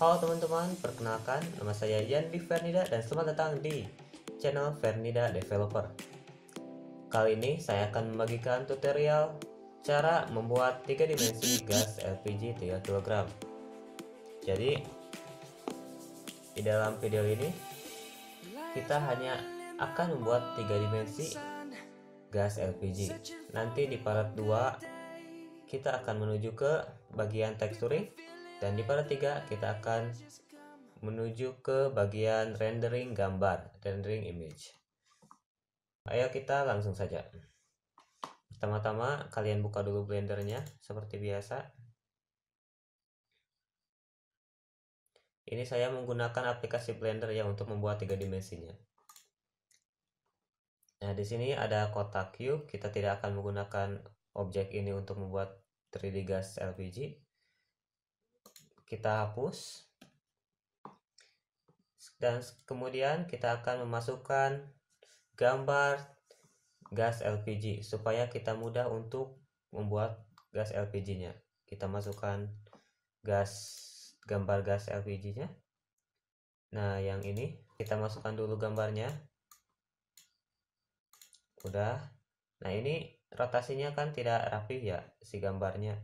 Halo teman-teman, perkenalkan nama saya Yandi Fernida dan selamat datang di channel Fernida Developer. Kali ini saya akan membagikan tutorial cara membuat 3 dimensi gas LPG 3 kg. Jadi di dalam video ini kita hanya akan membuat 3 dimensi gas LPG. Nanti di part 2 kita akan menuju ke bagian texturing, dan di part 3 kita akan menuju ke bagian rendering gambar, rendering image. Ayo kita langsung saja. Pertama-tama kalian buka dulu blendernya seperti biasa. Ini saya menggunakan aplikasi Blender ya untuk membuat 3 dimensinya. Nah, di sini ada kotak cube. Kita tidak akan menggunakan objek ini untuk membuat 3D gas LPG. Kita hapus. Dan kemudian kita akan memasukkan gambar gas LPG supaya kita mudah untuk membuat gas LPG-nya. Kita masukkan gambar gas LPG-nya. Nah, yang ini kita masukkan dulu gambarnya. Udah. Nah, ini rotasinya kan tidak rapi ya si gambarnya.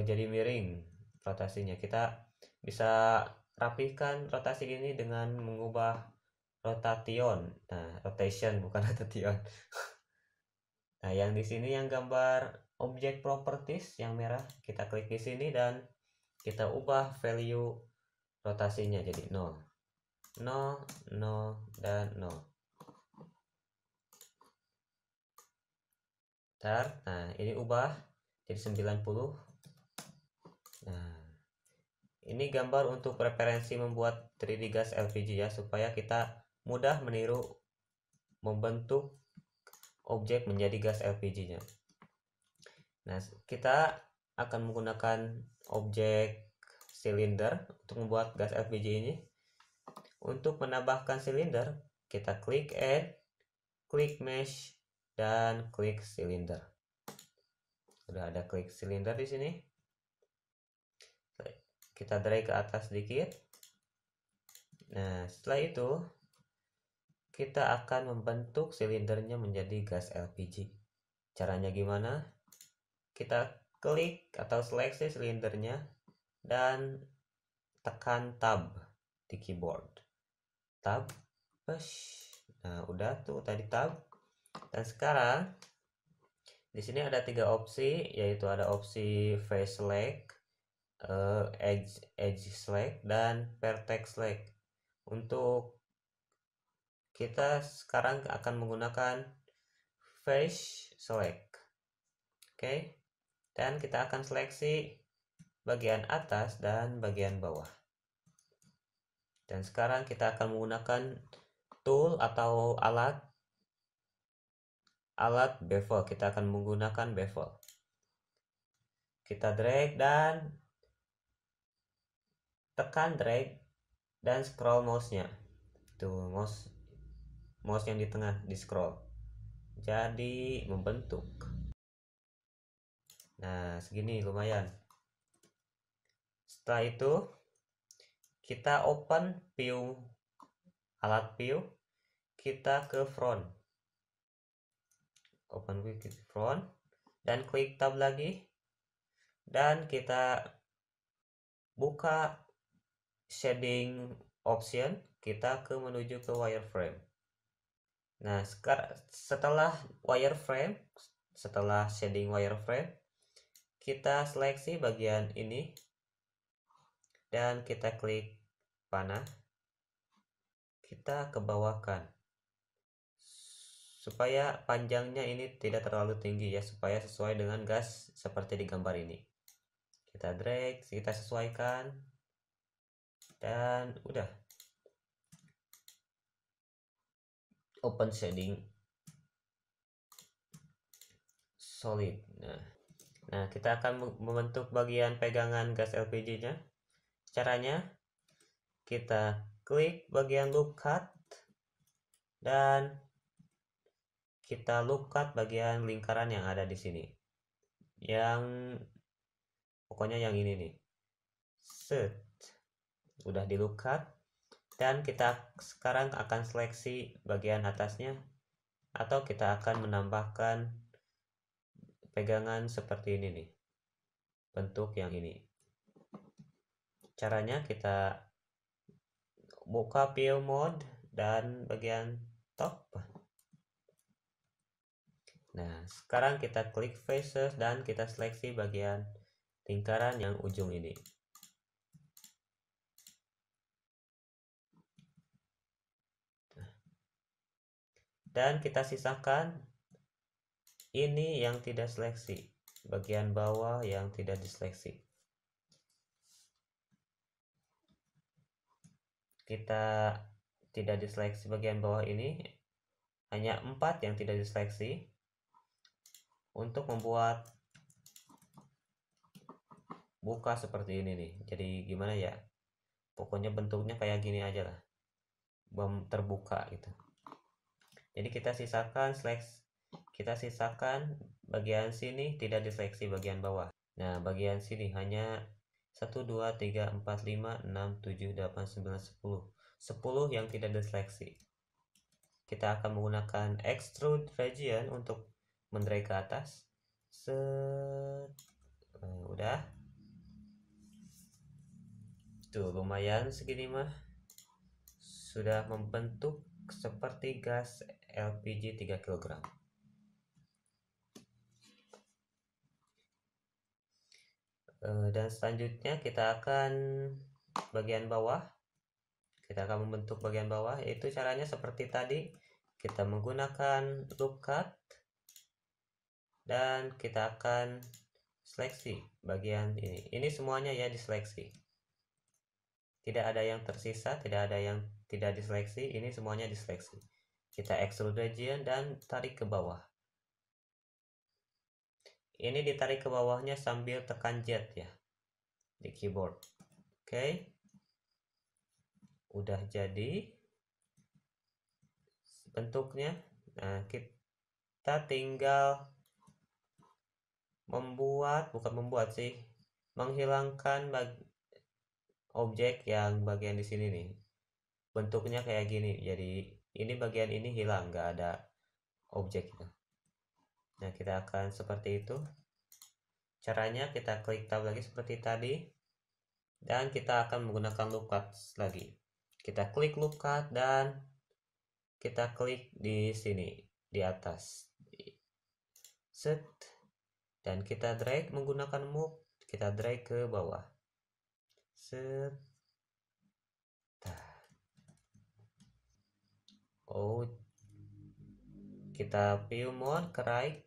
Jadi miring rotasinya. Kita bisa rapihkan rotasi ini dengan mengubah rotation. Nah, rotation bukan rotation. Nah, yang di sini yang gambar object properties yang merah, kita klik di sini dan kita ubah value rotasinya jadi 0. 0, 0 dan 0. Nah, ini ubah jadi 90. Nah, ini gambar untuk referensi membuat 3D gas LPG ya, supaya kita mudah meniru membentuk objek menjadi gas LPG-nya. Nah, kita akan menggunakan objek silinder untuk membuat gas LPG ini. Untuk menambahkan silinder, kita klik add, klik mesh, dan klik silinder. Sudah ada klik silinder di sini. Kita drag ke atas sedikit. Nah, setelah itu kita akan membentuk silindernya menjadi gas LPG. Caranya gimana? Kita klik atau seleksi silindernya dan tekan tab di keyboard. Tab, push. Nah, udah tuh tadi tab. Dan sekarang di sini ada 3 opsi, yaitu ada opsi face select, edge select, dan vertex select. Untuk kita sekarang akan menggunakan face select. Oke. Dan kita akan seleksi bagian atas dan bagian bawah. Dan sekarang kita akan menggunakan tool atau alat bevel. Kita akan menggunakan bevel. Kita drag dan tekan drag dan scroll mouse-nya. Tuh, mouse yang di tengah di scroll. Jadi membentuk. Nah, segini lumayan. Setelah itu kita open view, alat view, kita ke front. Open view ke front dan klik tab lagi. Dan kita buka shading option, kita menuju ke wireframe. Nah, setelah wireframe, setelah shading wireframe, kita seleksi bagian ini dan kita klik panah. Kita ke bawahkan supaya panjangnya ini tidak terlalu tinggi ya, supaya sesuai dengan gas seperti di gambar ini. Kita drag, kita sesuaikan, dan udah. Open shading solid. Nah, kita akan membentuk bagian pegangan gas LPG-nya. Caranya kita klik bagian loop cut dan kita loop cut bagian lingkaran yang ada di sini. Yang pokoknya yang ini nih. Set, udah di lookup, dan kita sekarang akan seleksi bagian atasnya, atau kita akan menambahkan pegangan seperti ini nih, bentuk yang ini. Caranya kita buka view mode dan bagian top. Nah, sekarang kita klik faces dan kita seleksi bagian lingkaran yang ujung ini. Dan kita sisakan ini yang tidak seleksi, bagian bawah yang tidak diseleksi. Kita tidak diseleksi bagian bawah ini, hanya 4 yang tidak diseleksi. Untuk membuat buka seperti ini nih, jadi gimana ya, pokoknya bentuknya kayak gini aja lah, bom terbuka gitu. Jadi kita sisakan bagian sini tidak diseleksi bagian bawah. Nah, bagian sini hanya 1 2 3 4 5 6 7 8 9 10 10 yang tidak diseleksi. Kita akan menggunakan extrude region untuk mendrag ke atas. Udah tuh, lumayan segini mah sudah membentuk seperti gas LPG 3 kg. Dan selanjutnya kita akan bagian bawah, kita akan membentuk bagian bawah, yaitu caranya seperti tadi. Kita menggunakan loop cut dan kita akan seleksi bagian ini semuanya ya diseleksi, tidak ada yang tersisa, tidak ada yang tidak diseleksi, ini semuanya diseleksi. Kita extrude region dan tarik ke bawah. Ini ditarik ke bawahnya sambil tekan Z ya di keyboard. Oke, udah jadi bentuknya. Nah, kita tinggal menghilangkan objek yang bagian di sini nih. Bentuknya kayak gini, jadi ini bagian ini hilang, nggak ada objek. Nah, kita akan seperti itu. Caranya kita klik tab lagi seperti tadi, dan kita akan menggunakan loop cut lagi. Kita klik loop cut dan kita klik di sini di atas. Set, dan kita drag menggunakan move, kita drag ke bawah. Set. Oh, kita view mode ke right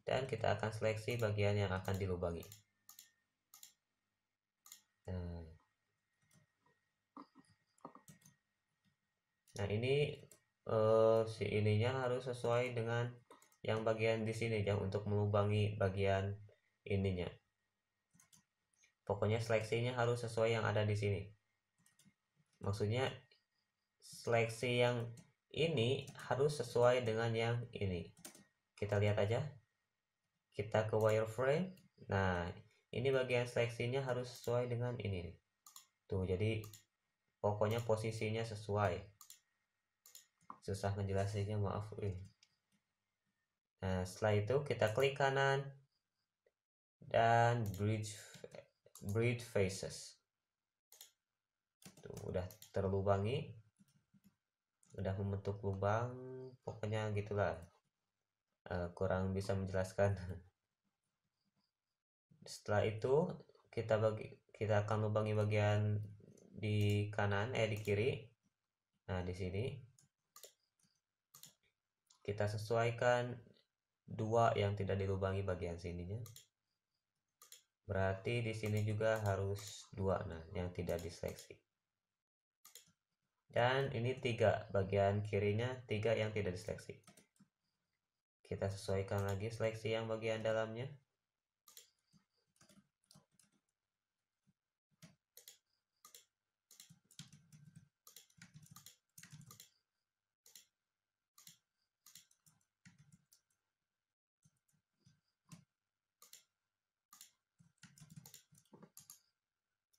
dan kita akan seleksi bagian yang akan dilubangi. Nah, ini si ininya harus sesuai dengan yang bagian di sini ya, untuk melubangi bagian ininya. Pokoknya seleksinya harus sesuai yang ada di sini. Maksudnya seleksi yang ini harus sesuai dengan yang ini. Kita lihat aja. Kita ke wireframe. Nah, ini bagian seleksinya harus sesuai dengan ini. Tuh, jadi pokoknya posisinya sesuai. Susah ngejelasinnya, maaf. Nah, setelah itu kita klik kanan dan bridge faces. Tuh, udah terlubangi, udah membentuk lubang, pokoknya gitulah. Kurang bisa menjelaskan. Setelah itu kita akan lubangi bagian di kanan, di kiri. Nah, di sini kita sesuaikan 2 yang tidak dilubangi bagian sininya. Berarti di sini juga harus 2, nah yang tidak diseleksi. Dan ini 3, bagian kirinya 3 yang tidak diseleksi. Kita sesuaikan lagi seleksi yang bagian dalamnya.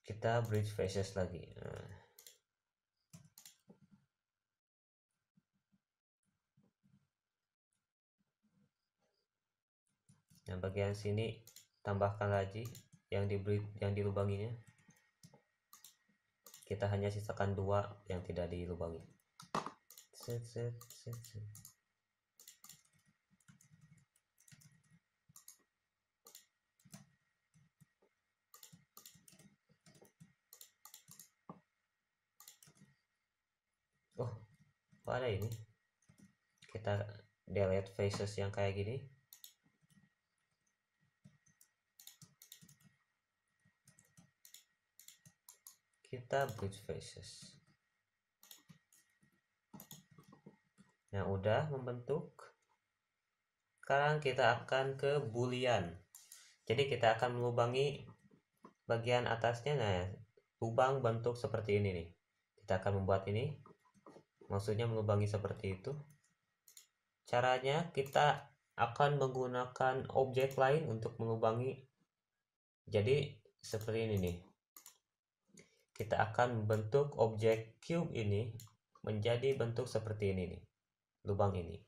kita bridge faces lagi. Nah, bagian sini tambahkan lagi yang dilubanginya. Kita hanya sisakan 2 yang tidak dilubangi. Set, set, set, set. Oh, kok ada ini? Kita delete faces yang kayak gini. Kita bridge faces. Nah, udah membentuk. Sekarang kita akan ke boolean. Jadi kita akan melubangi bagian atasnya. Nah, lubang bentuk seperti ini nih. Kita akan membuat ini. Maksudnya melubangi seperti itu. Caranya kita akan menggunakan objek lain untuk melubangi. Jadi seperti ini nih. Kita akan membentuk objek cube ini menjadi bentuk seperti ini nih. Lubang ini.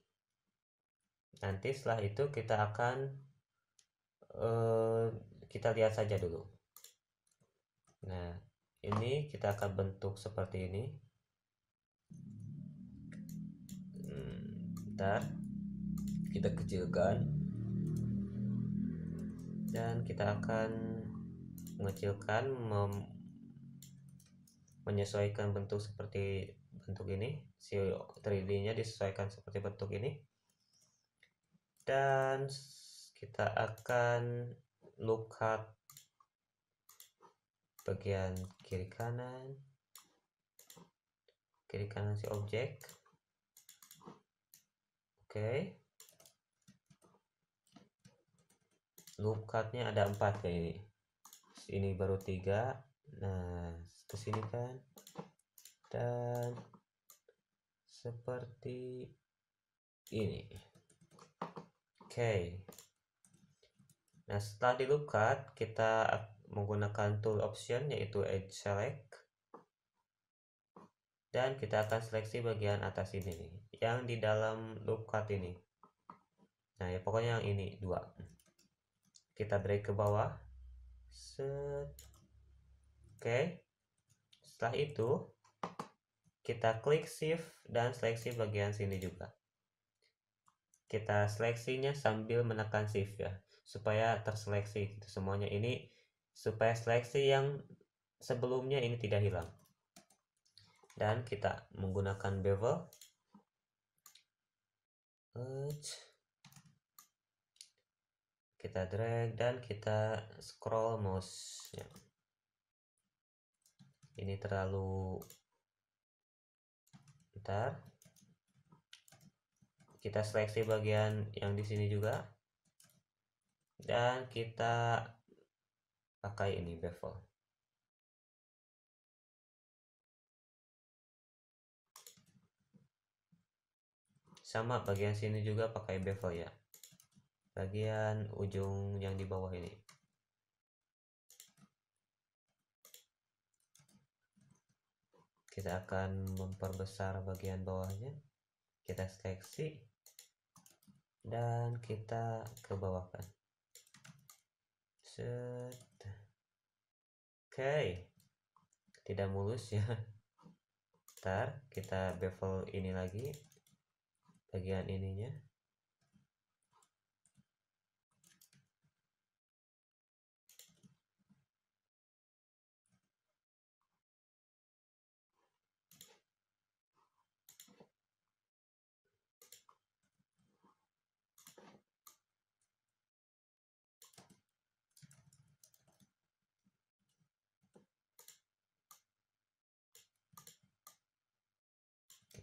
Nanti setelah itu kita akan kita lihat saja dulu. Nah, ini kita akan bentuk seperti ini. Bentar, kita kecilkan dan kita akan mengecilkan, menyesuaikan bentuk seperti bentuk ini. Si 3D nya disesuaikan seperti bentuk ini, dan kita akan lookup bagian kiri kanan si objek. Oke. Lookupnya ada 4 kayak ini. Ini baru 3. Nah, ke sini kan. Dan seperti ini. Oke. Nah, setelah di lookup, kita menggunakan tool option yaitu edge select. Dan kita akan seleksi bagian atas ini nih, yang di dalam lookup ini. Nah, ya pokoknya yang ini 2. Kita drag ke bawah. Set. Oke. Setelah itu kita klik shift dan seleksi bagian sini juga. Kita seleksinya sambil menekan shift ya, supaya terseleksi gitu semuanya ini, supaya seleksi yang sebelumnya ini tidak hilang. Dan kita menggunakan bevel. Kita drag dan kita scroll mouse ya. Ini terlalu, bentar, kita seleksi bagian yang di sini juga dan kita pakai ini bevel. Sama bagian sini juga pakai bevel ya, bagian ujung yang di bawah ini. Kita akan memperbesar bagian bawahnya. Kita seleksi dan kita ke bawahkan. Set. Oke. Tidak mulus ya. Ntar kita bevel ini lagi, bagian ininya.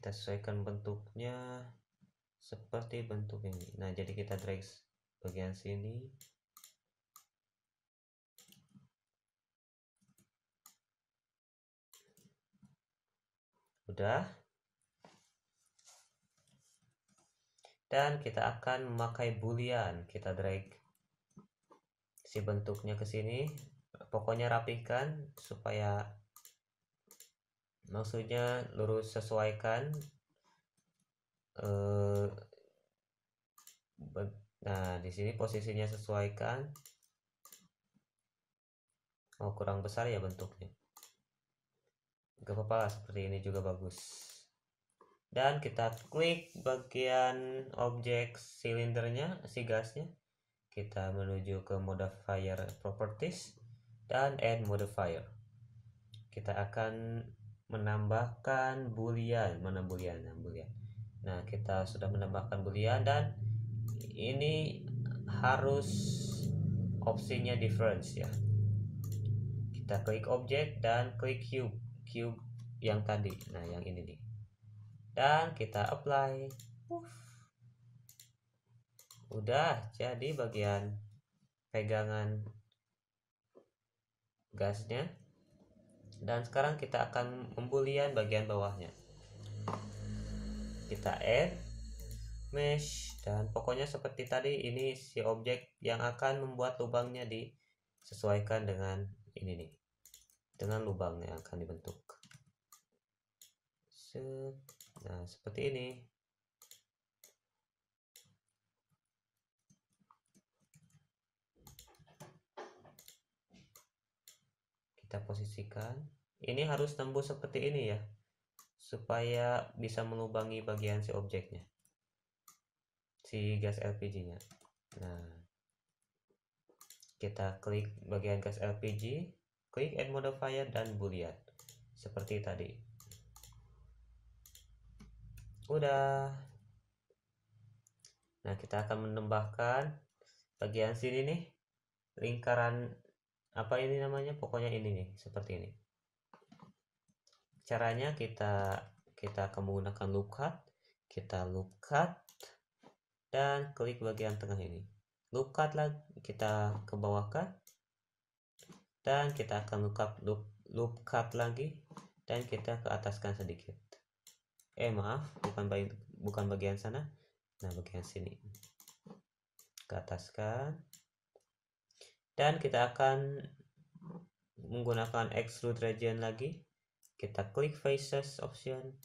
Kita sesuaikan bentuknya seperti bentuk ini. Nah, jadi kita drag bagian sini. Udah. Dan kita akan memakai boolean. Kita drag si bentuknya ke sini, pokoknya rapihkan supaya, maksudnya lurus, sesuaikan. Nah, di sini posisinya sesuaikan. Oh, kurang besar ya bentuknya. Gak apa-apa lah, seperti ini juga bagus. Dan kita klik bagian objek silindernya, si gasnya. Kita menuju ke modifier properties dan add modifier. Kita akan menambahkan boolean. Mana boolean? Nah, kita sudah menambahkan boolean dan ini harus opsinya difference ya. Kita klik objek dan klik cube yang tadi. Nah, yang ini nih. Dan kita apply. Udah jadi bagian pegangan gasnya. Dan sekarang kita akan membulian bagian bawahnya. Kita add mesh, dan pokoknya seperti tadi, ini si objek yang akan membuat lubangnya disesuaikan dengan ini nih, dengan lubang yang akan dibentuk. Nah, seperti ini. Kita posisikan. Ini harus tembus seperti ini ya, supaya bisa melubangi bagian si objeknya, si gas LPG-nya. Nah, kita klik bagian gas LPG, klik add modifier dan boolean seperti tadi. Udah. Nah, kita akan menambahkan bagian sini nih, lingkaran apa ini namanya, pokoknya ini nih, seperti ini. Caranya kita akan menggunakan loop cut. Kita loop cut dan klik bagian tengah ini. Loop cut lagi, kita ke bawah cut, dan kita akan loop cut lagi, dan kita ke ataskan sedikit. Maaf, bukan bagian sana. Nah, bagian sini ke ataskan, dan kita akan menggunakan extrude region lagi. Kita klik faces option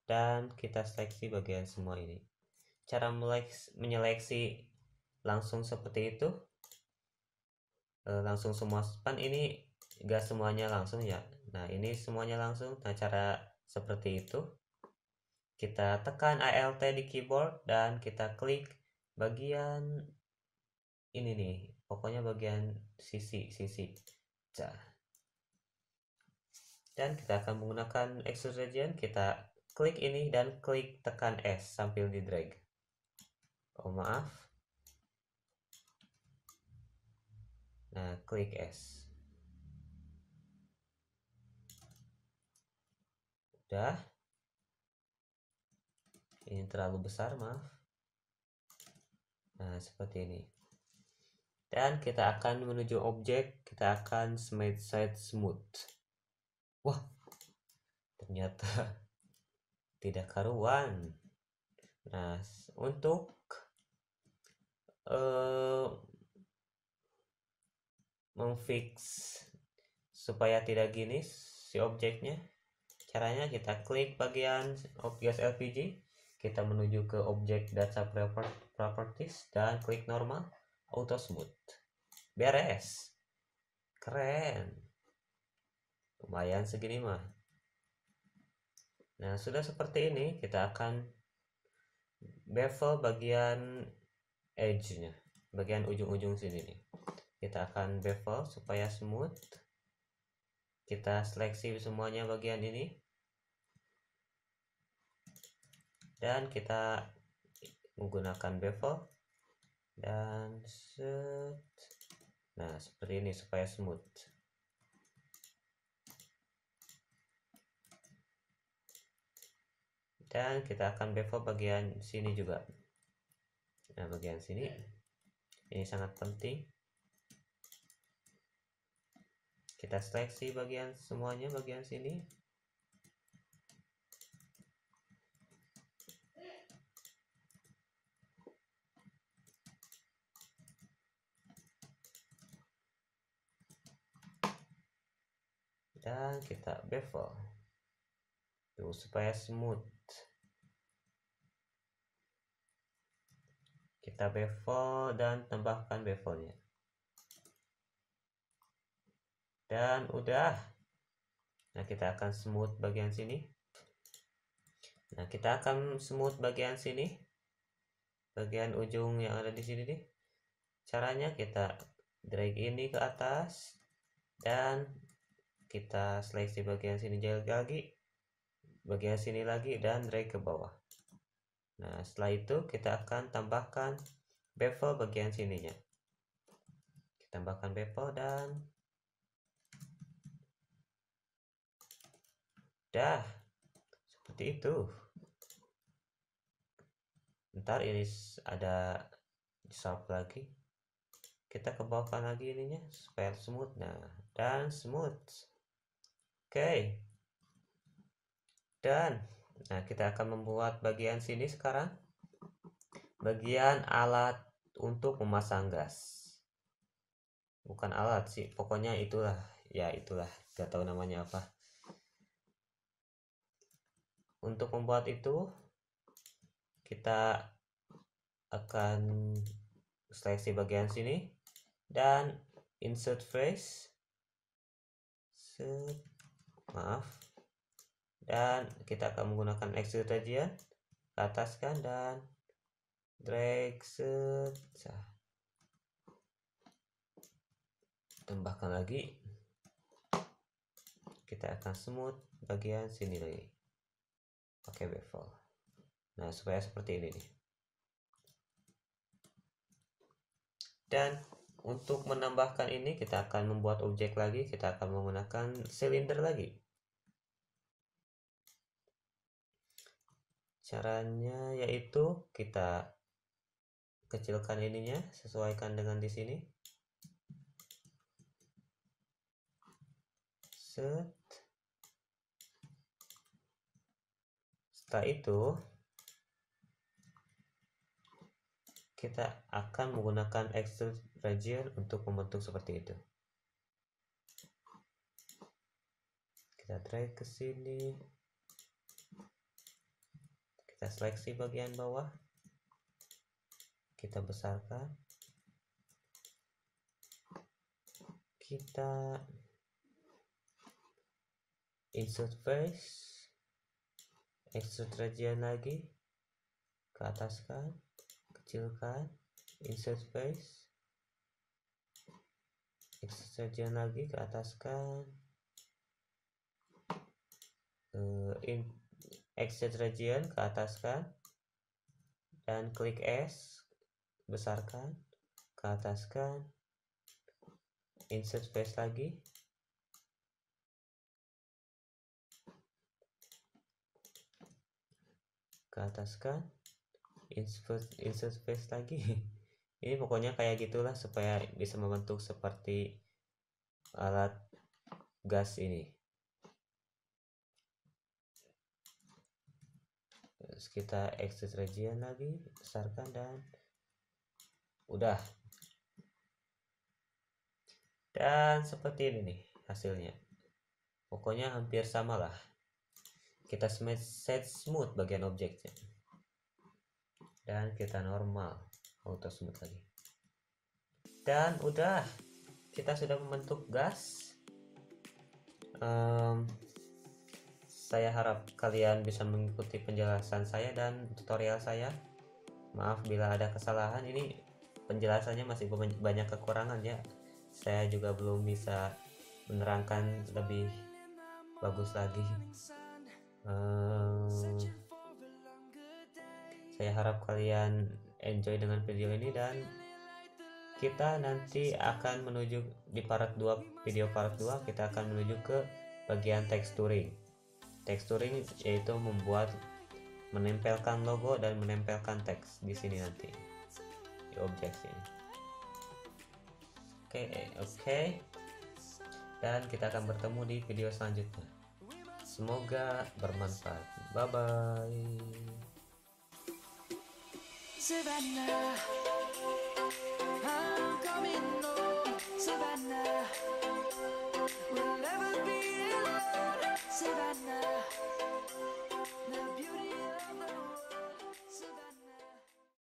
dan kita seleksi bagian semua ini. Cara menyeleksi langsung seperti itu, langsung semua span ini, gak semuanya langsung ya. Nah, ini semuanya langsung. Nah, cara seperti itu, kita tekan Alt di keyboard dan kita klik bagian ini nih, pokoknya bagian sisi. Dan kita akan menggunakan extrude region. Kita klik ini dan klik tekan S sambil di drag. Oh, maaf. Nah, klik S. Udah. Ini terlalu besar, maaf. Nah, seperti ini. Dan kita akan menuju objek. Kita akan side smooth. Wah, ternyata tidak karuan. Nah, untuk memfix supaya tidak gini si objeknya, caranya kita klik bagian gas LPG, kita menuju ke objek data properties dan klik normal auto smooth. Beres. Keren. Lumayan segini mah. Nah, sudah seperti ini, kita akan bevel bagian edge-nya, bagian ujung-ujung sini nih. Kita akan bevel supaya smooth. Kita seleksi semuanya bagian ini. Dan kita menggunakan bevel dan set. Nah, seperti ini supaya smooth. Dan kita akan bevel bagian sini juga. Nah, bagian sini ini sangat penting. Kita seleksi bagian semuanya bagian sini. dan kita bevel tuh supaya smooth. Kita bevel dan tambahkan bevelnya. Dan udah. Nah, kita akan smooth bagian sini. Nah, kita akan smooth bagian sini. Bagian ujung yang ada di sini nih. Caranya kita drag ini ke atas dan kita seleksi bagian sini lagi, bagian sini lagi, dan drag ke bawah. Nah, setelah itu kita akan tambahkan bevel bagian sininya. Kita tambahkan bevel dan dah seperti itu. Ntar ini ada sharp lagi, kita kebawahkan lagi ininya supaya smooth. Nah, dan smooth. Oke. Dan nah, kita akan membuat bagian sini sekarang, bagian alat untuk memasang gas. Bukan alat sih, pokoknya itulah, ya itulah, gak tahu namanya apa. Untuk membuat itu kita akan seleksi bagian sini dan insert face, maaf, dan kita akan menggunakan extrude region, ke ataskan dan drag set. Tambahkan lagi, kita akan smooth bagian sini lagi pakai bevel. Nah, supaya seperti ini nih. Dan untuk menambahkan ini kita akan membuat objek lagi, kita akan menggunakan silinder lagi. Caranya yaitu kita kecilkan ininya, sesuaikan dengan di sini. Set. Setelah itu kita akan menggunakan extrude region untuk membentuk seperti itu. Kita drag ke sini. Kita seleksi bagian bawah. Kita besarkan. Kita insert face, extrude region lagi, ke ataskan, kecilkan, insert face, extrude region lagi, ke ataskan, extrude region, ke ataskan, dan klik S, besarkan, ke ataskan, insert face lagi, ke ataskan, insert face lagi. Ini pokoknya kayak gitulah supaya bisa membentuk seperti alat gas ini. Terus kita extrude region lagi, besarkan, dan udah. Dan seperti ini nih hasilnya. Pokoknya hampir sama lah. Kita set smooth bagian objeknya. Dan kita normal, auto smooth lagi. Dan udah, kita sudah membentuk gas. Saya harap kalian bisa mengikuti penjelasan saya dan tutorial saya. Maaf bila ada kesalahan, ini penjelasannya masih banyak kekurangan ya. Saya juga belum bisa menerangkan lebih bagus lagi. Saya harap kalian enjoy dengan video ini, dan kita nanti akan menuju di part 2, video part 2 kita akan menuju ke bagian texturing. Texturing yaitu menempelkan logo dan menempelkan teks di sini nanti di objek sini. Oke. Dan kita akan bertemu di video selanjutnya. Semoga bermanfaat. Bye bye. Savannah, I'm coming home, Savannah. We'll never be